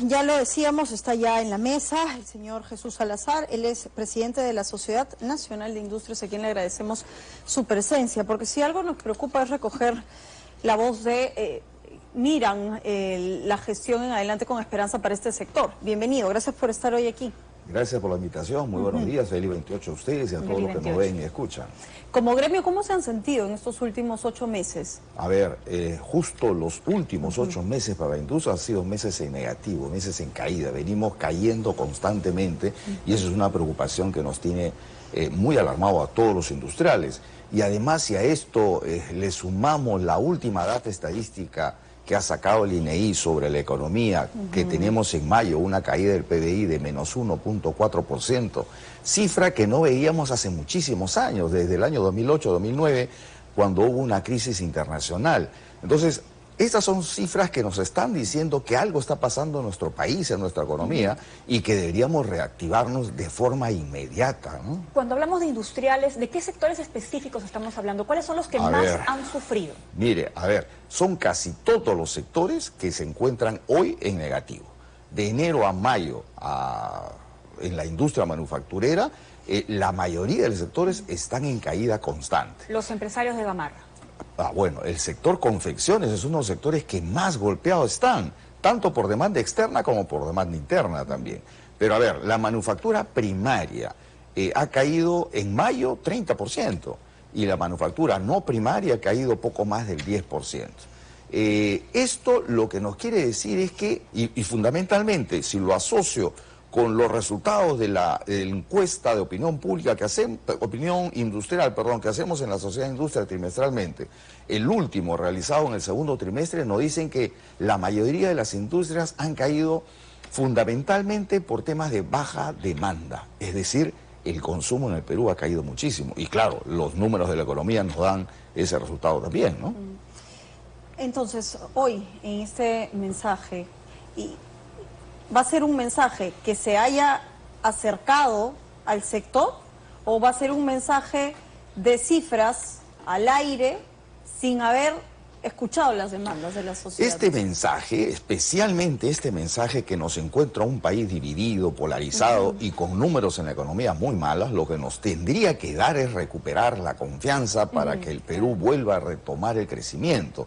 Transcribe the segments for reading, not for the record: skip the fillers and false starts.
ya lo decíamos, está ya en la mesa el señor Jesús Salazar. Él es presidente de la Sociedad Nacional de Industrias, a quien le agradecemos su presencia, porque si algo nos preocupa es recoger la voz de miran la gestión en adelante con esperanza para este sector. Bienvenido, gracias por estar hoy aquí. Gracias por la invitación, muy buenos días, feliz 28 a ustedes y a todos los que nos ven y escuchan. Como gremio, ¿cómo se han sentido en estos últimos 8 meses? A ver, justo los últimos 8 meses para la industria han sido meses en negativo, meses en caída, venimos cayendo constantemente y eso es una preocupación que nos tiene muy alarmado a todos los industriales. Y además, si a esto le sumamos la última data estadística que ha sacado el INEI sobre la economía, que tenemos en mayo una caída del PBI de menos 1.4%, cifra que no veíamos hace muchísimos años, desde el año 2008-2009, cuando hubo una crisis internacional. Entonces, estas son cifras que nos están diciendo que algo está pasando en nuestro país, en nuestra economía, y que deberíamos reactivarnos de forma inmediata, ¿no? Cuando hablamos de industriales, ¿de qué sectores específicos estamos hablando? ¿Cuáles son los que más han sufrido? Mire, a ver, son casi todos los sectores que se encuentran hoy en negativo. De enero a mayo en la industria manufacturera, la mayoría de los sectores están en caída constante. Los empresarios de Gamarra. Bueno, el sector confecciones es uno de los sectores que más golpeados están, tanto por demanda externa como por demanda interna también. Pero a ver, la manufactura primaria ha caído en mayo 30% y la manufactura no primaria ha caído poco más del 10%. Esto lo que nos quiere decir es que, y fundamentalmente, si lo asocio con los resultados de la encuesta de opinión pública que hacemos, opinión industrial, perdón, que hacemos en la Sociedad de Industria trimestralmente, el último realizado en el segundo trimestre, nos dicen que la mayoría de las industrias han caído fundamentalmente por temas de baja demanda, es decir, el consumo en el Perú ha caído muchísimo. Y claro, los números de la economía nos dan ese resultado también, ¿no? Entonces, hoy, en este mensaje, ¿va a ser un mensaje que se haya acercado al sector o va a ser un mensaje de cifras al aire sin haber escuchado las demandas de la sociedad? Este mensaje, especialmente este mensaje que nos encuentra un país dividido, polarizado y con números en la economía muy malas, lo que nos tendría que dar es recuperar la confianza para que el Perú vuelva a retomar el crecimiento.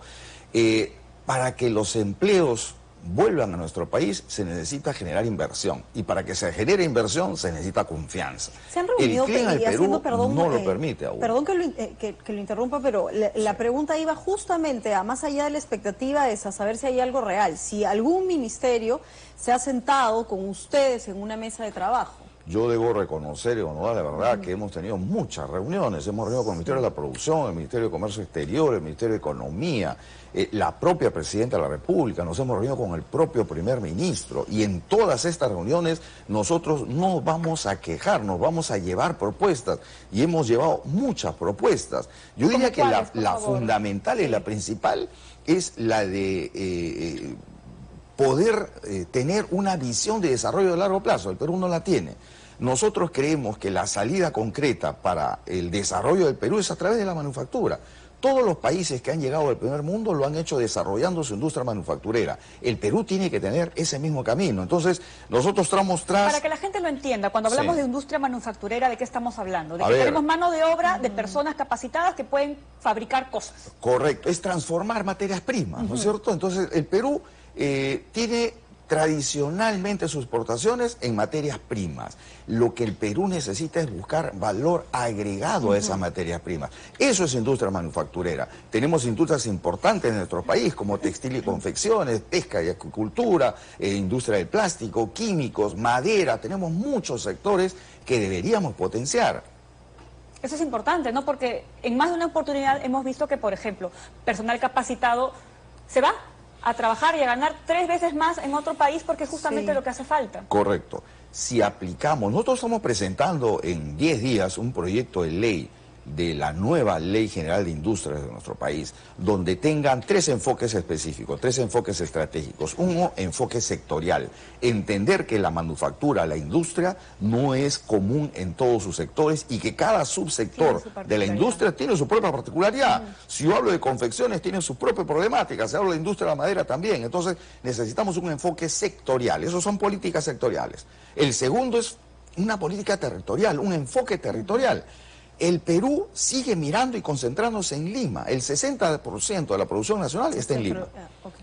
Para que los empleos vuelvan a nuestro país, se necesita generar inversión. Y para que se genere inversión, se necesita confianza. Se han reunido, el clima del Perú perdón, no lo permite aún. Perdón que lo interrumpa, pero la pregunta iba justamente a más allá de la expectativa de saber si hay algo real. Si algún ministerio se ha sentado con ustedes en una mesa de trabajo. Yo debo reconocer y honorar la verdad que hemos tenido muchas reuniones. Hemos reunido con el Ministerio de la Producción, el Ministerio de Comercio Exterior, el Ministerio de Economía, la propia Presidenta de la República, nos hemos reunido con el propio Primer Ministro. Y en todas estas reuniones nosotros no vamos a quejarnos, vamos a llevar propuestas. Y hemos llevado muchas propuestas. Yo diría que la fundamental y la principal es la de poder tener una visión de desarrollo de largo plazo. El Perú no la tiene. Nosotros creemos que la salida concreta para el desarrollo del Perú es a través de la manufactura. Todos los países que han llegado al primer mundo lo han hecho desarrollando su industria manufacturera. El Perú tiene que tener ese mismo camino. Entonces, nosotros estamos tras... Para que la gente lo entienda, cuando hablamos de industria manufacturera, ¿de qué estamos hablando? De que tenemos mano de obra de personas capacitadas que pueden fabricar cosas. Correcto, es transformar materias primas, ¿no es cierto? Entonces, el Perú tiene tradicionalmente sus exportaciones en materias primas. Lo que el Perú necesita es buscar valor agregado a esas materias primas. Eso es industria manufacturera. Tenemos industrias importantes en nuestro país, como textil y confecciones, pesca y acuicultura, industria del plástico, químicos, madera. Tenemos muchos sectores que deberíamos potenciar. Eso es importante, ¿no? Porque en más de una oportunidad hemos visto que, por ejemplo, personal capacitado se va a trabajar y a ganar 3 veces más en otro país porque es justamente lo que hace falta. Correcto. Si aplicamos, nosotros estamos presentando en 10 días un proyecto de ley de la nueva Ley General de Industrias de nuestro país, donde tengan 3 enfoques específicos, 3 enfoques estratégicos. Uno, enfoque sectorial. Entender que la manufactura, la industria, no es común en todos sus sectores y que cada subsector de la industria tiene su propia particularidad. Si yo hablo de confecciones, tiene su propia problemática. Si hablo de industria de la madera, también. Entonces, necesitamos un enfoque sectorial. Esos son políticas sectoriales. El segundo es una política territorial, un enfoque territorial. El Perú sigue mirando y concentrándose en Lima. El 60% de la producción nacional está en Lima.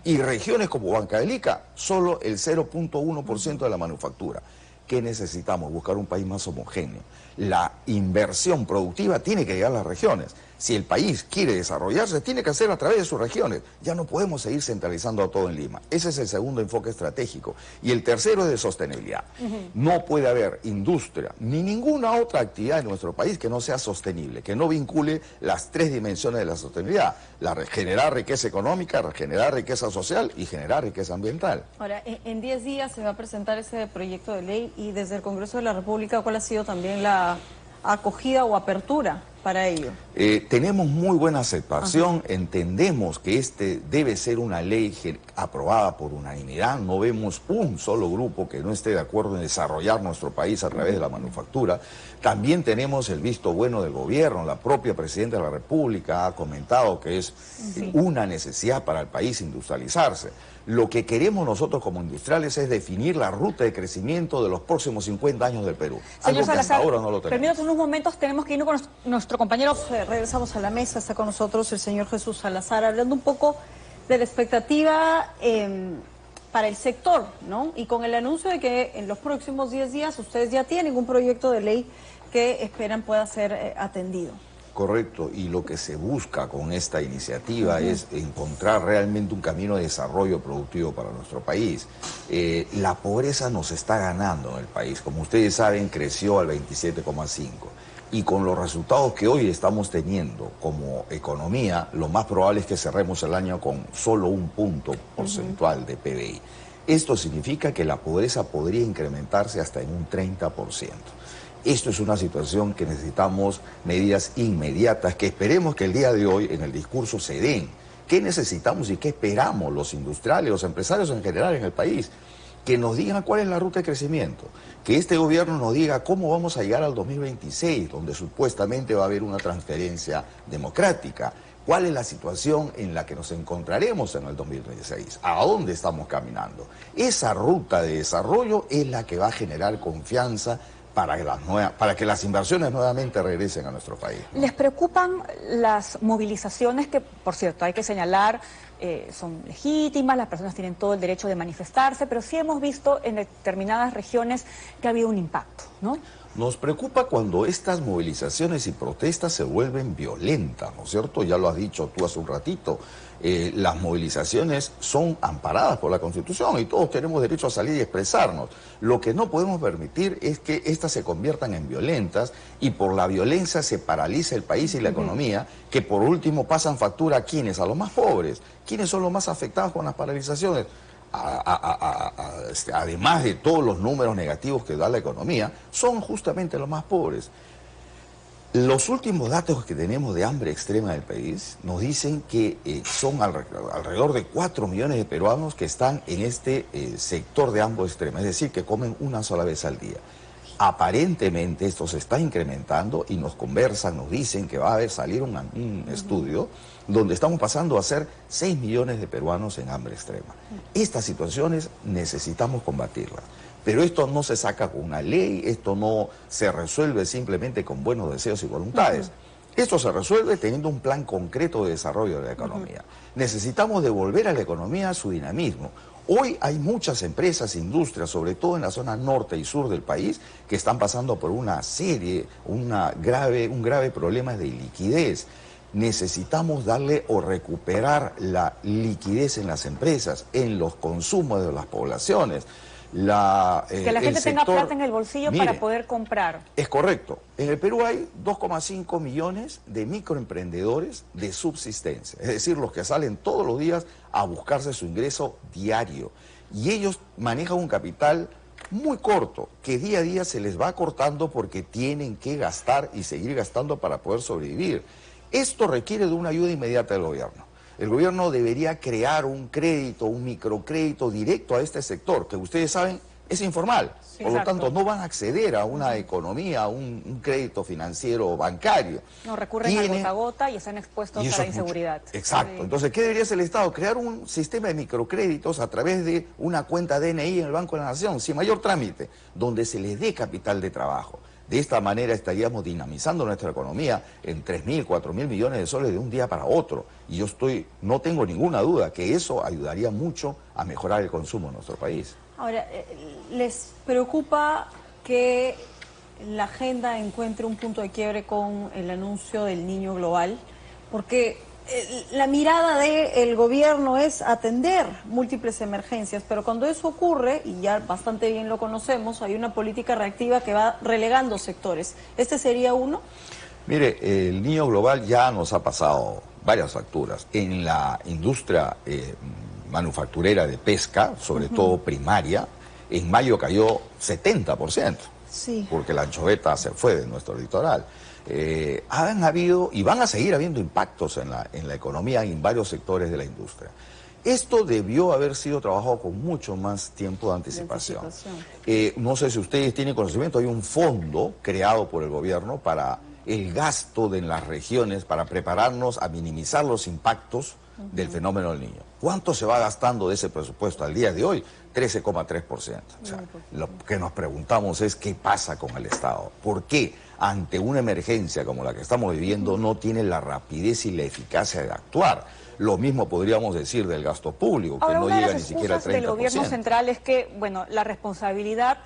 Y regiones como Huancavelica, solo el 0.1% de la manufactura. ¿Qué necesitamos? Buscar un país más homogéneo. La inversión productiva tiene que llegar a las regiones. Si el país quiere desarrollarse, tiene que hacer a través de sus regiones. Ya no podemos seguir centralizando todo en Lima. Ese es el segundo enfoque estratégico. Y el tercero es de sostenibilidad. No puede haber industria ni ninguna otra actividad en nuestro país que no sea sostenible, que no vincule las 3 dimensiones de la sostenibilidad. Generar riqueza económica, generar riqueza social y generar riqueza ambiental. Ahora, en 10 días se va a presentar ese proyecto de ley y desde el Congreso de la República, ¿cuál ha sido también la acogida o apertura para ello? Tenemos muy buena aceptación, entendemos que este debe ser una ley aprobada por unanimidad, no vemos un solo grupo que no esté de acuerdo en desarrollar nuestro país a través de la manufactura. También tenemos el visto bueno del gobierno, la propia Presidenta de la República ha comentado que es una necesidad para el país industrializarse. Lo que queremos nosotros como industriales es definir la ruta de crecimiento de los próximos 50 años del Perú. Señor Salazar, ahora no lo tenemos. Permítanos unos momentos, tenemos que irnos con nuestro compañero. Regresamos a la mesa, está con nosotros el señor Jesús Salazar, hablando un poco de la expectativa para el sector, ¿no? Y con el anuncio de que en los próximos 10 días ustedes ya tienen un proyecto de ley que esperan pueda ser atendido. Correcto, y lo que se busca con esta iniciativa es encontrar realmente un camino de desarrollo productivo para nuestro país. La pobreza nos está ganando en el país, como ustedes saben, creció al 27,5%. Y con los resultados que hoy estamos teniendo como economía, lo más probable es que cerremos el año con solo un punto porcentual de PBI. Esto significa que la pobreza podría incrementarse hasta en un 30%. Esto es una situación que necesitamos medidas inmediatas, que esperemos que el día de hoy en el discurso se den. ¿Qué necesitamos y qué esperamos los industriales, los empresarios en general en el país? Que nos digan cuál es la ruta de crecimiento, que este gobierno nos diga cómo vamos a llegar al 2026, donde supuestamente va a haber una transferencia democrática. ¿Cuál es la situación en la que nos encontraremos en el 2026? ¿A dónde estamos caminando? Esa ruta de desarrollo es la que va a generar confianza para que las inversiones nuevamente regresen a nuestro país, ¿no? ¿Les preocupan las movilizaciones que, por cierto, hay que señalar, son legítimas, las personas tienen todo el derecho de manifestarse, pero sí hemos visto en determinadas regiones que ha habido un impacto, ¿no? Nos preocupa cuando estas movilizaciones y protestas se vuelven violentas, ¿no es cierto? Ya lo has dicho tú hace un ratito. Las movilizaciones son amparadas por la Constitución y todos tenemos derecho a salir y expresarnos. Lo que no podemos permitir es que estas se conviertan en violentas y por la violencia se paraliza el país y la economía, que por último pasan factura a ¿quiénes? A los más pobres. ¿Quiénes son los más afectados con las paralizaciones? Además de todos los números negativos que da la economía, son justamente los más pobres. Los últimos datos que tenemos de hambre extrema del país nos dicen que son alrededor de 4 millones de peruanos que están en este sector de hambre extrema, es decir, que comen una sola vez al día. Aparentemente esto se está incrementando y nos conversan, nos dicen que va a salir un estudio donde estamos pasando a ser 6 millones de peruanos en hambre extrema. Estas situaciones necesitamos combatirlas. Pero esto no se saca con una ley, esto no se resuelve simplemente con buenos deseos y voluntades. Esto se resuelve teniendo un plan concreto de desarrollo de la economía. Necesitamos devolver a la economía su dinamismo. Hoy hay muchas empresas, industrias, sobre todo en la zona norte y sur del país, que están pasando por un grave problema de liquidez. Necesitamos darle o recuperar la liquidez en las empresas, en los consumos de las poblaciones. Que la gente tenga plata en el bolsillo para poder comprar. Es correcto. En el Perú hay 2,5 millones de microemprendedores de subsistencia, es decir, los que salen todos los días a buscarse su ingreso diario. Y ellos manejan un capital muy corto, que día a día se les va cortando porque tienen que gastar y seguir gastando para poder sobrevivir. Esto requiere de una ayuda inmediata del gobierno. El gobierno debería crear un crédito, un microcrédito directo a este sector, que ustedes saben es informal. Sí, por lo exacto. tanto, no van a acceder a una economía, a un crédito financiero bancario. No, recurren al gota a gota y están expuestos a la inseguridad. Exacto. Sí. Entonces, ¿qué debería hacer el Estado? Crear un sistema de microcréditos a través de una cuenta DNI en el Banco de la Nación, sin mayor trámite, donde se les dé capital de trabajo. De esta manera estaríamos dinamizando nuestra economía en 3.000, 4.000 millones de soles de un día para otro. Y no tengo ninguna duda que eso ayudaría mucho a mejorar el consumo en nuestro país. Ahora, ¿les preocupa que la agenda encuentre un punto de quiebre con el anuncio del niño global? Porque la mirada del gobierno es atender múltiples emergencias, pero cuando eso ocurre, y ya bastante bien lo conocemos, hay una política reactiva que va relegando sectores. ¿Este sería uno? Mire, el niño global ya nos ha pasado varias facturas. En la industria manufacturera de pesca, sobre todo primaria, en mayo cayó 70%, sí, porque la anchoveta se fue de nuestro litoral. Han habido y van a seguir habiendo impactos en la economía y en varios sectores de la industria. Esto debió haber sido trabajado con mucho más tiempo de anticipación. No sé si ustedes tienen conocimiento, hay un fondo creado por el gobierno para el gasto en las regiones, para prepararnos a minimizar los impactos del fenómeno del niño. ¿Cuánto se va gastando de ese presupuesto al día de hoy? 13,3%. O sea, lo que nos preguntamos es qué pasa con el Estado. ¿Por qué ante una emergencia como la que estamos viviendo no tiene la rapidez y la eficacia de actuar? Lo mismo podríamos decir del gasto público, que ahora, no llega ni siquiera al 30%. Del gobierno central es que, bueno, la responsabilidad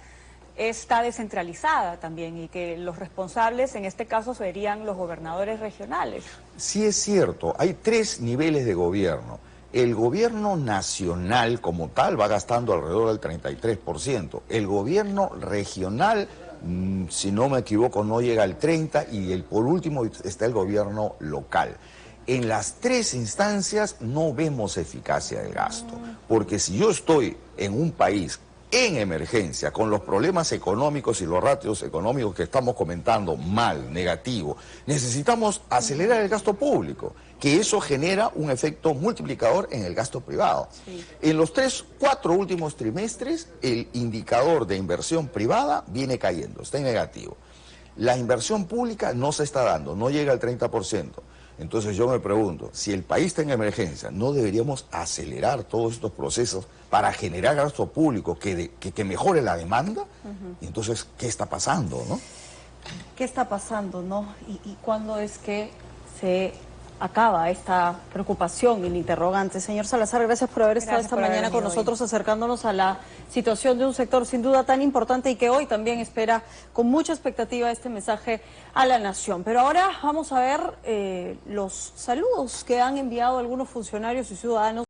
está descentralizada también y que los responsables en este caso serían los gobernadores regionales. Sí es cierto, hay 3 niveles de gobierno. El gobierno nacional como tal va gastando alrededor del 33%. El gobierno regional, si no me equivoco, no llega al 30%, y por último está el gobierno local. En las 3 instancias no vemos eficacia del gasto, porque si yo estoy en un país en emergencia, con los problemas económicos y los ratios económicos que estamos comentando mal, negativo, necesitamos acelerar el gasto público, que eso genera un efecto multiplicador en el gasto privado. Sí. En los 4 últimos trimestres, el indicador de inversión privada viene cayendo, está en negativo. La inversión pública no se está dando, no llega al 30%. Entonces yo me pregunto, si el país está en emergencia, ¿no deberíamos acelerar todos estos procesos para generar gasto público que mejore la demanda? Y entonces, ¿qué está pasando, no? ¿Qué está pasando, no? ¿Y cuándo es que se acaba esta preocupación, el interrogante? Señor Salazar, gracias por haber estado esta mañana con nosotros, acercándonos a la situación de un sector sin duda tan importante y que hoy también espera con mucha expectativa este mensaje a la nación. Pero ahora vamos a ver los saludos que han enviado algunos funcionarios y ciudadanos.